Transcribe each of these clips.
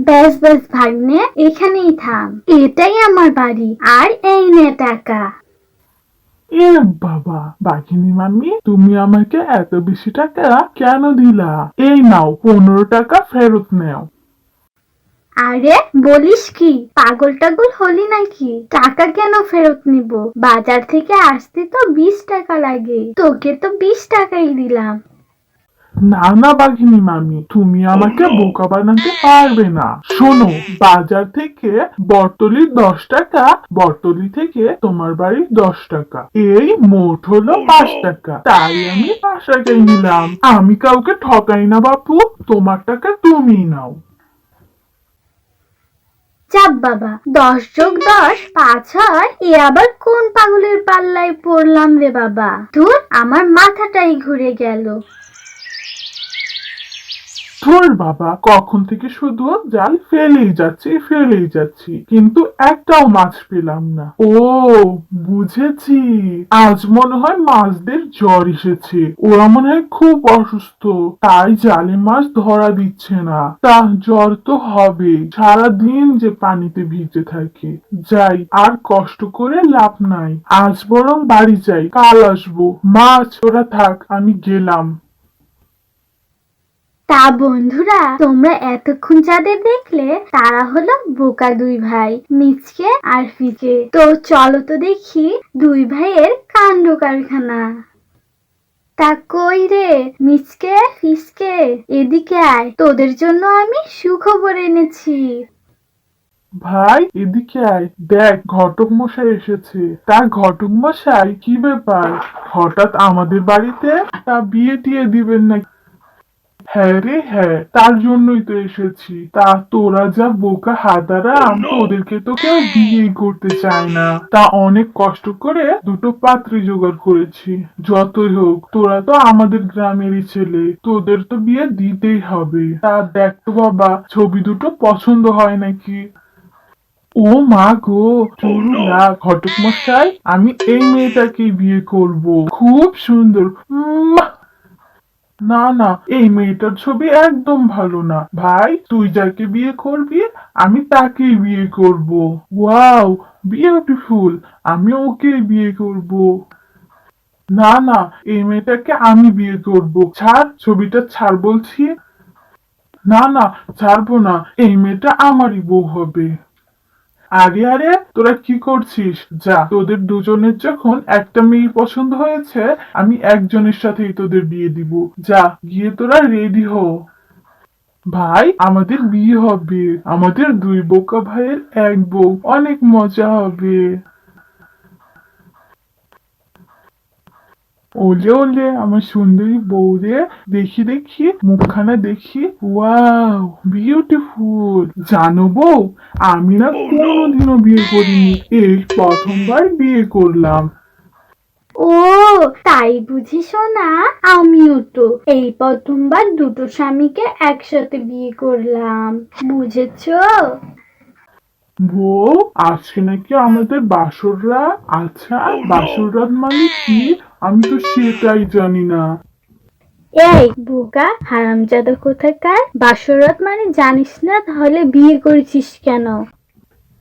ব্যাস ব্যাস ভাগ্নে, এখানেই থাম। এটাই আমার বাড়ি, আর এই নে টাকা। এ বাবা, বাঘিনী মামি, তুমি আমাকে এত বেশি টাকা কেন দিলা? এই নাও, 15 টাকা ফেরত নেও। আরে বলিস কি, পাগল টাগল হলি নাকি? টাকা কেন ফেরত নিব? বাজার থেকে আসতে তো 20 টাকা লাগে, তোকে তো 20 টাকাই দিলাম। না না বাঘিনী মামি, তুমি আমাকে বোকা বানাতে পারবে না। শোনো, বাজার থেকে বটতলি 10 টাকা, বটতলি থেকে তোমার বাড়ি 10 টাকা, এই মোট হলো 5 টাকা। তাই আমি 5 টাকাই নিলাম। আমি কাউকে ঠকাই না বাপু, তোমার টাকা তুমি নাও। চাপ বাবা, 10+10 = 5 হয়। এ আবার কোন পাগলের পাল্লায় পড়লাম রে বাবা? ধুর, আমার মাথাটাই ঘুরে গেল। ধুর বাবা, কখন থেকে শুধু জাল ফেলেই যাচ্ছি, কিন্তু একটাও মাছ পেলাম না। ও, বুঝেছি, আজ মনে হয় মাছদের জ্বর এসেছে। ওরা মনে হয় খুব অসুস্থ, তাই জালে মাছ ধরা দিচ্ছে না। তা জ্বর তো হবে, সারাদিন যে পানিতে ভিজে থাকে। যাই, আর কষ্ট করে লাভ নাই। আজ বরং বাড়ি যাই, কাল আসবো। মাছ ওরা থাক, আমি গেলাম। তা বন্ধুরা, তোমরা এতক্ষণ যাদের দেখলে তারা হলো বোকা দুই ভাই, মিচকে আর ফিকে। তো চলো তো দেখি দুই ভাইয়ের কাণ্ড কারখানা। তা কই রে মিচকে ফিসকে, এদিকে আয়, তোদের জন্য আমি সুখবর এনেছি। ভাই এদিকে আয়, দেখ ঘটক মশাই এসেছে। তা ঘটক মশাই, কি ব্যাপার হঠাৎ আমাদের বাড়িতে? তা বিয়ে টিয়ে দিবেন না? হ্যাঁ রে হ্যাঁ, তার জন্যই তো এসেছি। তা তোরা যা বোকা হাদারাম, তোদেরকে তো কেউ বিয়েই করতে চায় না। তা অনেক কষ্ট করে দুটো পাত্রী জোগাড় করেছি। যতই হোক, তোরা তো আমাদের গ্রামেরই ছেলে, তোদের তো বিয়ে দিতেই হবে। তা দেখ তো বাবা, ছবি দুটো পছন্দ হয় নাকি। ও মা গো, চুরুলা, ঘটক মশাই, আমি এই মেয়েটাকে বিয়ে করব, খুব সুন্দর। না না, এই মেয়েটার ছবি একদম ভালো না। ভাই, তুই যাকে বিয়ে করবি আমি তাকেই বিয়ে করব। ওয়াও, বিউটিফুল, আমি ওকে বিয়ে করব। না না, এই মেয়েটাকে আমি বিয়ে করব। ছাড়, ছবিটা ছাড় বলছি। না না, ছাড়বো না, এই মেয়েটা আমারই বউ হবে। আরে আরে, তোরা কি করছিস? যা, তোদের দুজনের যখন একটা মেয়ে পছন্দ হয়েছে, আমি একজনের সাথেই তোদের বিয়ে দিব। যা, গিয়ে তোরা রেডি হ। ভাই, আমাদের বিয়ে হবে, আমাদের দুই বোকা ভাইয়ের এক বউ, অনেক মজা হবে। ওলে ওলে, আমার সুন্দরী বউ রে, দেখি দেখি মুখখানা দেখি। Wow, beautiful. জানো বউ, আমি না কোনোদিনও বিয়ে করিনি, এই প্রথমবার বিয়ে করলাম। ও, তাই বুঝি সোনা? আমিও তো এই প্রথমবার দুটো স্বামীকে একসাথে বিয়ে করলাম, বুঝেছো? বউ, আজকে নাকি আমাদের বাসর রাত। আচ্ছা, বাসর রাত মানে কি? আমি তো সেটাই জানি না। এই বোকা হারামজাদা কোথাকার, বাসরাত মানে জানিস না, তাহলে বিয়ে করেছিস কেন?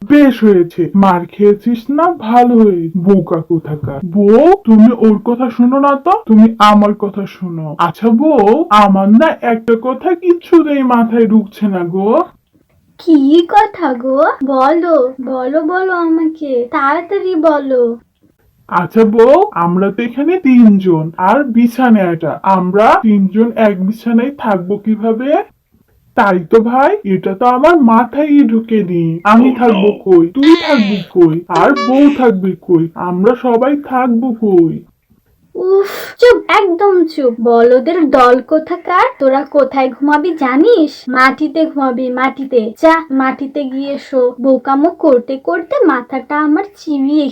বেশ হয়েছে, মার খেয়েছিস না, ভালো হয়ে বোকা কোথাকার। বউ, তুমি ওর কথা শোনো না তো, তুমি আমার কথা শোনো। আচ্ছা বউ, আমার না একটা কথা কিছুতেই মাথায় ঢুকছে না গো। কি কথা গো? বলো বলো বলো, আমাকে তাড়াতাড়ি বলো। আচ্ছা বউ, আমরা তো এখানে 3 জন, আর বিছানাটা, আমরা 3 জন এক বিছানায় থাকবো কিভাবে? তাই তো ভাই, এটা তো আমার মাথায় ঢুকেনি। আমি থাকবো কই, তুই থাকবি কই, আর বউ থাকবে কই, আমরা সবাই থাকবো কই? উফ, চুপ, একদম চুপ, বলদের দল কোথাকার। তোরা কোথায় ঘুমাবি জানিস? মাটিতে ঘুমাবি, মাটিতে। যা, মাটিতে গিয়ে শো। বোকামো করতে করতে মাথাটা আমার চিবিয়ে